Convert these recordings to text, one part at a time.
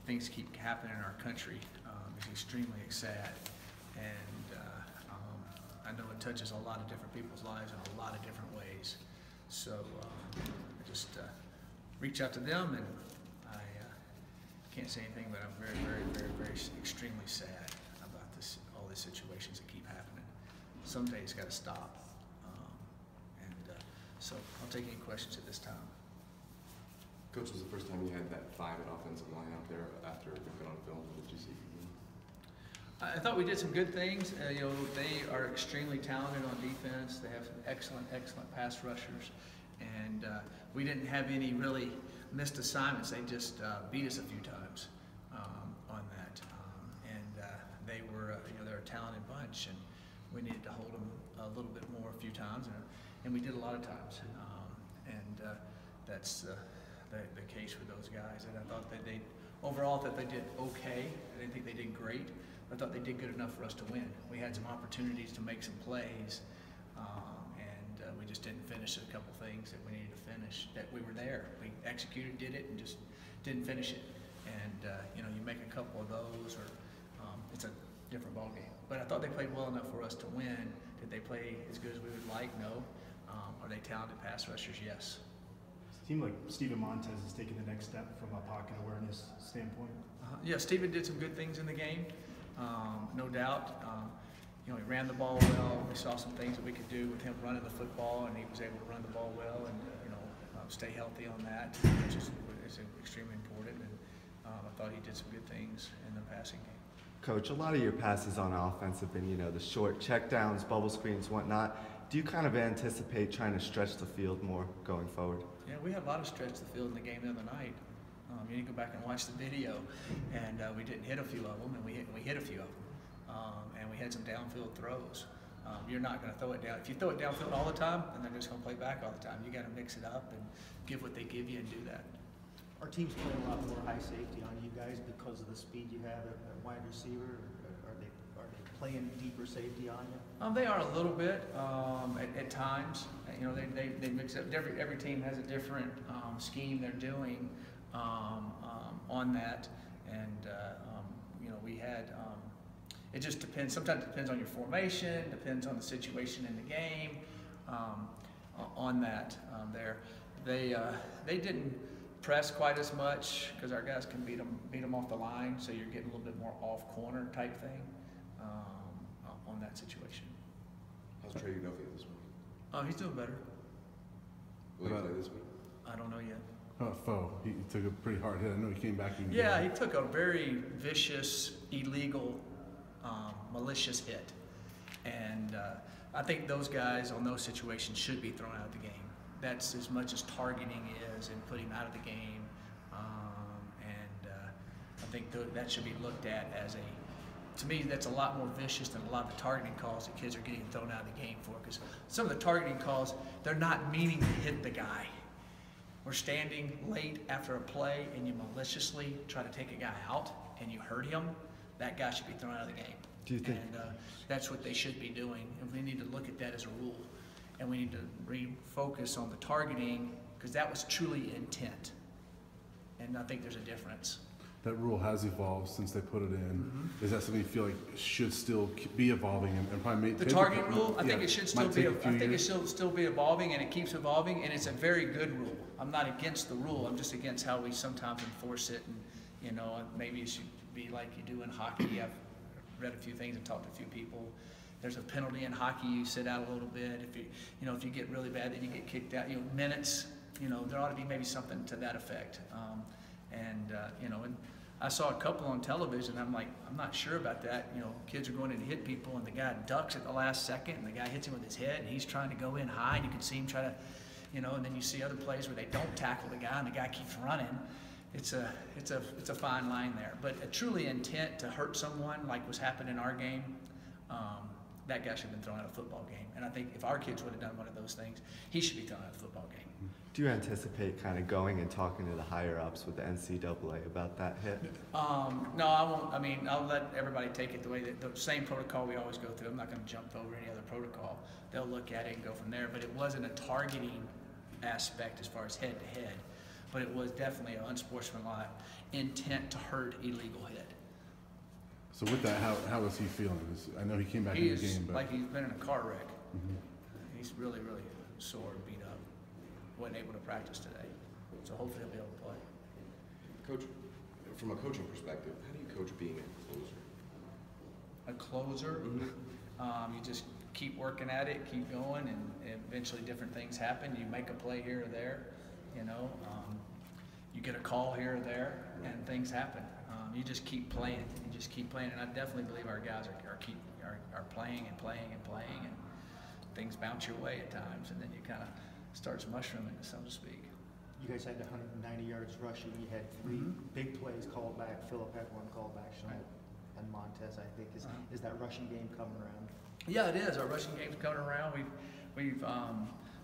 things keep happening in our country is extremely sad. And I know it touches a lot of different people's lives in a lot of different ways. So I just reach out to them, and I can't say anything, but I'm very extremely sad about all these situations that keep happening. Someday it's got to stop. So I'll take any questions at this time. Coach, was the first time you had that 5 at offensive line out there after it got on film? What did you see? I thought we did some good things. They are extremely talented on defense. They have some excellent pass rushers, and we didn't have any really missed assignments. They just beat us a few times on that, they were they're a talented bunch, and we needed to hold them a little bit more a few times, and we did a lot of times, that's the case with those guys. And I thought that overall they did okay. I didn't think they did great. I thought they did good enough for us to win. We had some opportunities to make some plays, we just didn't finish a couple things that we needed to finish. That we were there, we executed, did it, and just didn't finish it. And you make a couple of those, or it's a different ball game. But I thought they played well enough for us to win. Did they play as good as we would like? No. Are they talented pass rushers? Yes. It seemed like Steven Montez has taken the next step from a pocket awareness standpoint. Yeah, Steven did some good things in the game. No doubt. He ran the ball well. We saw some things that we could do with him running the football, and he was able to run the ball well and stay healthy on that, which is extremely important. And I thought he did some good things in the passing game. Coach, a lot of your passes on offense have been, the short checkdowns, bubble screens, whatnot. Do you kind of anticipate trying to stretch the field more going forward? Yeah, we had a lot of stretch the field in the game the other night. You need to go back and watch the video, and we didn't hit a few of them, and we hit a few of them, and we had some downfield throws. You're not going to throw it down. If you throw it downfield all the time, then they're just going to play back all the time. You got to mix it up and give what they give you and do that. Our team's playing a lot more high safety on you guys because of the speed you have at wide receiver. Are they playing deeper safety on you? They are a little bit at times. They mix up. Every team has a different scheme they're doing on that, and we had. It just depends. Sometimes it depends on your formation, depends on the situation in the game. On that, they didn't press quite as much because our guys can beat them off the line. So you're getting a little bit more off corner type thing on that situation. How's Trey Duffy this week? He's doing better. Will he play this week? I don't know yet. Foe. He took a pretty hard hit. I know he came back. Yeah, he took a very vicious, illegal, malicious hit. And I think those guys on those situations should be thrown out of the game. That's as much as targeting is and putting him out of the game. I think that should be looked at as to me, that's a lot more vicious than a lot of the targeting calls that kids are getting thrown out of the game for. Because some of the targeting calls, they're not meaning to hit the guy. We're standing late after a play and you maliciously try to take a guy out and you hurt him, that guy should be thrown out of the game. Do you think? And that's what they should be doing. And we need to look at that as a rule. And we need to refocus on the targeting because that was truly intent. And I think there's a difference. That rule has evolved since they put it in. Is that something you feel like should still be evolving and probably the targeting rule? I think it should still be. I think it should still be evolving, and it keeps evolving, and it's a very good rule. I'm not against the rule. I'm just against how we sometimes enforce it, and maybe it should be like you do in hockey. I've read a few things and talked to a few people. There's a penalty in hockey. You sit out a little bit. If you get really bad, then you get kicked out. Minutes. There ought to be maybe something to that effect. And I saw a couple on television. I'm like, I'm not sure about that. Kids are going in to hit people, and the guy ducks at the last second, and the guy hits him with his head, and he's trying to go in high, and you can see him try to, and then you see other plays where they don't tackle the guy, and the guy keeps running. It's a fine line there. But a truly intent to hurt someone, like was happening in our game, that guy should have been thrown out of a football game. And I think if our kids would have done one of those things, he should be thrown out of the football game. Do you anticipate kind of going and talking to the higher-ups with the NCAA about that hit? No, I won't. I mean, I'll let everybody take it the same protocol we always go through. I'm not going to jump over any other protocol. They'll look at it and go from there. But it wasn't a targeting aspect as far as head-to-head. but it was definitely an unsportsmanlike intent to hurt illegal hit. So with that, how is he feeling? I know he came back He in the is game, but like he's been in a car wreck. Mhm. He's really, really sore and beat up. Wasn't able to practice today, so hopefully he'll be able to play. Coach, from a coaching perspective, how do you coach being a closer? A closer, you just keep working at it, keep going, and eventually different things happen. You make a play here or there, you know. You get a call here or there, and things happen. You just keep playing. You just keep playing, and I definitely believe our guys are playing and playing and playing, and things bounce your way at times, and then you kind of starts mushrooming, so to speak. You guys had 190 yards rushing. You had 3 big plays called back. Phillip had 1 called back. And Montez, I think, is that rushing game coming around? Yeah, it is. Our rushing game's coming around. We've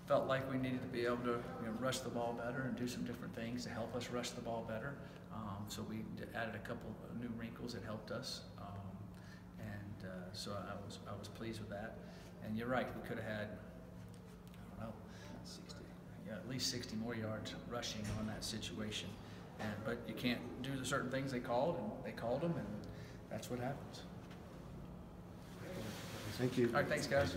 felt like we needed to be able to rush the ball better and do some different things to help us rush the ball better. So we added a couple of new wrinkles that helped us, so I was pleased with that. And you're right, we could have had, I don't know, 60, at least 60 more yards rushing on that situation. But you can't do the certain things they called, and they called them, and that's what happens. Thank you. All right, thanks, guys.